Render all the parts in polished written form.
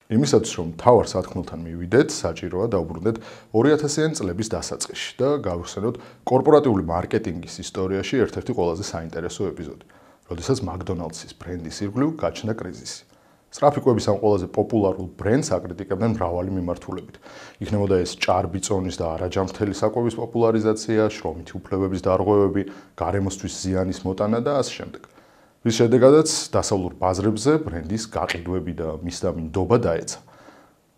იმისათვის, რომ მთავარ სათქმელთან მივიდეთ, საჭიროა დავუბრუნდეთ 2000-იანი წლების დასაწყისში და გავიხსენოთ კორპორატიული მარკეტინგის ისტორიაში ერთ-ერთი ყველაზე საინტერესო ეპიზოდი, როდესაც McDonald's-ის ბრენდის ირგვლივ გაჩნდა კრიზისი. სწრაფი ამ ყველაზე პოპულარულ ბრენდს აკრიტიკებდნენ მრავალი მიმართულებით. იქნებოდა ეს ჭარბი წონის და არაჯანმრთელი საკვების პოპულარიზაცია, შრომითი უფლებების დარღვევები, გარემოსთვის ზიანის მოტანა და ასე შემდეგ. რის შედეგადაც დასავლურ ბაზრებზე ბრენდის გაყიდვები და მისდამი დაეცა.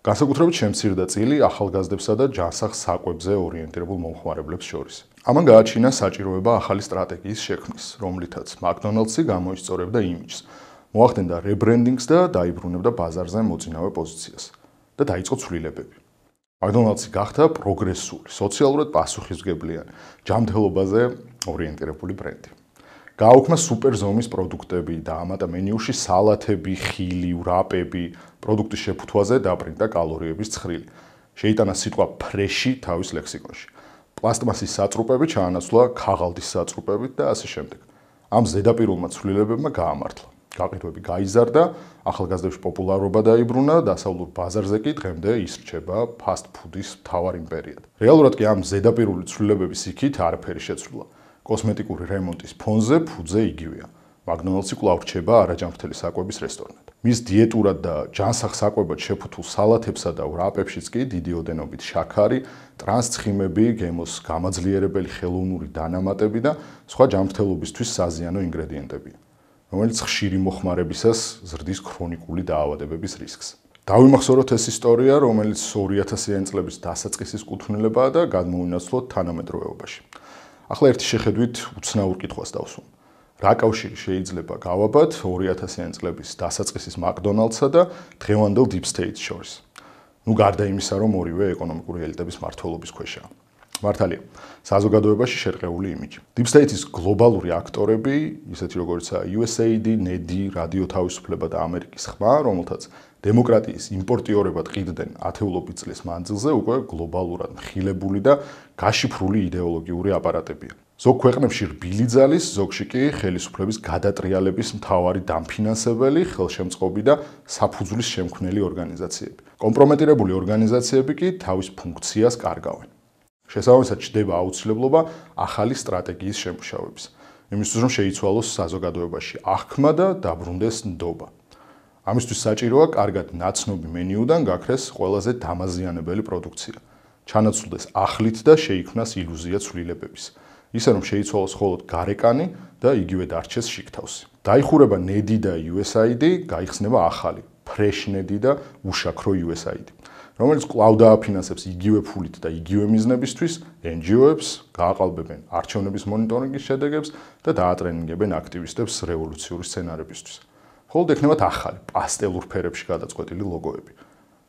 განსაკუთრებით შემცირდა წილი ახალგაზრდებსა და ჯანსაღ საკვებზე ორიენტირებულ მომხმარებლებს შორის. ამან გააჩინა საჭიროება ახალი სტრატეგიის შექმნის, რომლითაც McDonald's-ი გამოისწორებდა იმიჯს, მოახდენდა რებრენდინგს და დაიბრუნებდა ბაზარზე მოწინავე პოზიციას და დაიწყო ცვლილებები. McDonald's-ი გახდა პროგრესული, სოციალურად პასუხისმგებლიანი, ჯანმრთელობაზე ორიენტირებული ბრენდი. გააუქმა სუპერზომის პროდუქტები და ამატა მენიუში სალათები, ხილი, ვრაპები, პროდუქტის შეფუთვაზე დაპრინტა კალორიების ცხრილი. შეიტანა სიტყვა ფრეში თავის ლექსიკონში. პლასტმასის საწრუპები ჩაანაცვლა ქაღალდის საწრუპებით და ასე შემდეგ. ამ ზედაპირულმა ცვლილებებმა გაამართლა. გაყიდვები გაიზარდა, ახალგაზრდებში პოპულარობა დაიბრუნა, დასავლურ ბაზარზე კი დღემდე ისრჩება ფასტ ფუდის მთავარ იმპერიად. რეალურად კი ამ ზედაპირული ცვლილებების იქით არაფერი შეცვლილა. კოსმეტიკური რემონტის ფონზე ფუძე იგივეა. McDonald's-ი კვლავ რჩება არაჯანმრთელი საკვების რესტორნად. მის დიეტურად და ჯანსაღ საკვებად შეფუთულ სალათებსა და ვრაპებშიც კი დიდი ოდენობით შაქარი, ტრანსცხიმები, გემოს გამაძლიერებელი ხელოვნური დანამატები და სხვა ჯანმრთელობისთვის საზიანო ინგრედიენტებია, რომელიც ხშირი მოხმარებისას ზრდის ქრონიკული დაავადებების რისკს. დავიმახსოვროთ ეს ისტორია, რომელიც 2000-იანი წლების დასაწყისის კუთვნილებაა და გადმოვინაცვლოთ თანამედროვეობაში. ახლა ერთი შეხედვით უცნაურ კითხვას დავსვამ. რა კავშირი შეიძლება გავაბათ 2000-იანი წლების დასაწყისის McDonald's-სა და დღევანდელ Deep State-ს შორის? გარდა იმისა, რომ ორივე ეკონომიკური ელიტების მმართველობის ქვეშაა. მართალია, საზოგადოებაში შერყეული იმიჯი. Deep State-ის გლობალური აქტორები, ისეთი როგორიცაა USAID, NEDI, რადიო თავისუფლება და ამერიკის ხმა, რომელთაც დემოკრატიის იმპორტიორებად ყიდდნენ ათეულობით წლის მანძილზე, უკვე გლობალურად მხილებული და გაშიფრული იდეოლოგიური აპარატებია. ზოგ ქვეყნებში რბილი ძალის, ზოგში კი ხელისუფლების გადატრიალების მთავარი დამფინანსებელი, ხელშემწყობი და საფუძვლის შემქმნელი ორგანიზაციები. კომპრომეტირებული ორგანიზაციები კი თავის ფუნქციას კარგავენ. შესაბამისად ჩნდება აუცილებლობა ახალი სტრატეგიის შემუშავების, იმისთვის რომ შეიცვალოს საზოგადოებაში აღქმა და დაბრუნდეს ნდობა. ამისთვის საჭიროა კარგად ნაცნობი მენიუდან გაქრეს ყველაზე დამაზიანებელი პროდუქცია, ჩანაცვლდეს ახლით და შეიქმნას ილუზია ცვლილებების, ისე რომ შეიცვალოს მხოლოდ გარეკანი და იგივე დარჩეს შიგთავსი. დაიხურება NEDI და USAID, გაიხსნება ახალი, Fresh NEDI და უშაქრო USAID, რომელიც კვლავ დააფინანსებს იგივე ფულით და იგივე მიზნებისთვის NGO-ებს, გააყალბებენ არჩევნების მონიტორინგის შედეგებს და დაატრენინგებენ აქტივისტებს რევოლუციური სცენარებისთვის. მხოლოდ ექნებათ ახალი, პასტელურ ფერებში გადაწყვეტილი ლოგოები.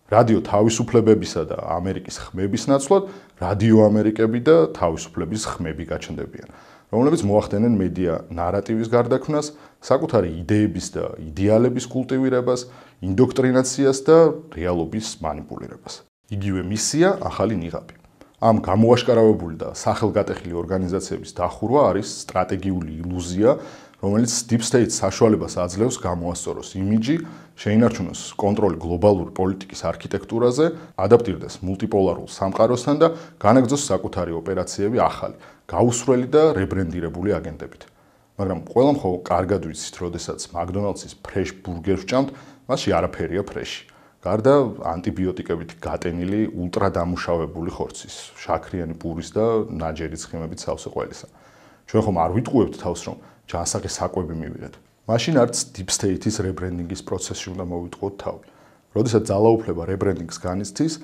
რადიო თავისუფლებებისა და ამერიკის ხმების ნაცვლად, რადიო ამერიკები და თავისუფლების ხმები გაჩნდებიან, რომლებიც მოახდენენ მედია ნარატივის გარდაქმნას, საკუთარი იდეების და იდეალების კულტივირებას, ინდოქტრინაციას და რეალობის მანიპულირებას. იგივე მისია, ახალი ნიღაბი. ამ გამოაშკარავებული და სახელგატეხილი ორგანიზაციების დახურვა არის სტრატეგიული ილუზია, რომელიც Deep State საშუალებას აძლევს გამოასწოროს იმიჯი, შეინარჩუნოს კონტროლი გლობალური პოლიტიკის არქიტექტურაზე, ადაპტირდეს მულტიპოლარულ სამყაროსთან და განაგრძოს საკუთარი ოპერაციები ახალი, გაუსვლელი და რებრენდირებული აგენტებით. მაგრამ ყველამ ხო კარგად ვიცით, როდესაც McDonald's-ის Fresh Burger ვჭამთ, მასში არაფერია ფრეში. გარდა ანტიბიოტიკებით გატენილი ულტრადამუშავებული ხორცის, შაქრიანი პურის და ნაჯერი ცხიმებით სავსე ყველისა. ჩვენ ხომ არ ვიტყუებთ თავს, რომ ჯანსაღი საკვები მივიღეთ. მაშინ არც Deep State-ის რებრენდინგის პროცესში უნდა მოვიტყუოთ თავი. როდესაც ძალაუფლება რებრენდინგს განიცდის,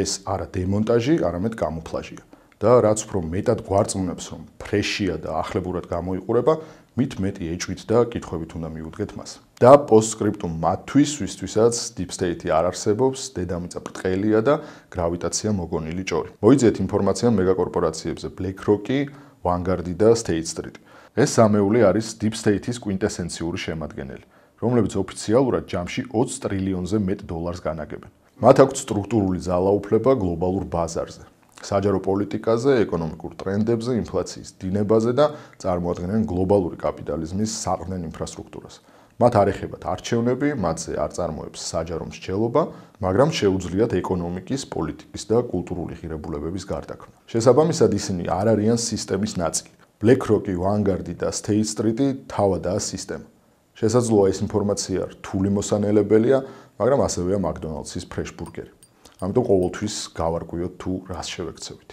ეს არა დემონტაჟი, არამედ კამუფლაჟია. და რაც უფრო მეტად გვარწმუნებს, რომ ფრეშია და ახლებურად გამოიყურება, მით მეტი ეჭვით და კითხვებით უნდა მიუდგეთ მას. და პოსტსკრიპტუმ მათთვის, ვისთვისაც Deep State-ი არ არსებობს, დედამიწა ბრტყელია და გრავიტაცია მოგონილი ჭორი. მოიძიეთ ინფორმაცია მეგაკორპორაციებზე BlackRock-ი, Vanguard-ი და State Street. ეს სამეული არის Deep State-ის კვინტესენციური შემადგენელი, რომლებიც ოფიციალურად ჯამში 20 ტრილიონზე მეტ დოლარს განაგებენ. მათ აქვთ სტრუქტურული ძალაუფლება გლობალურ ბაზარზე, საჯარო პოლიტიკაზე, ეკონომიკურ ტრენდებზე, ინფლაციის დინებაზე და წარმოადგენენ გლობალური კაპიტალიზმის საყრდენ ინფრასტრუქტურას. მათ არ ეხებათ არჩევნები, მათზე არ წარმოებს საჯარო მსჯელობა, მაგრამ შეუძლიათ ეკონომიკის, პოლიტიკის და კულტურული ღირებულებების გარდაქმნა. შესაბამისად, ისინი არ არიან სისტემის ნაწილი. BlackRock, Vanguard და State Street თავადაა სისტემა. შესაძლოა ეს ინფორმაცია რთული მოსანელებელია, მაგრამ ასევეა McDonald's-ის ფრეშბურგერი. ამიტომ ყოველთვის გავარკვიოთ თუ რას შევექცევით.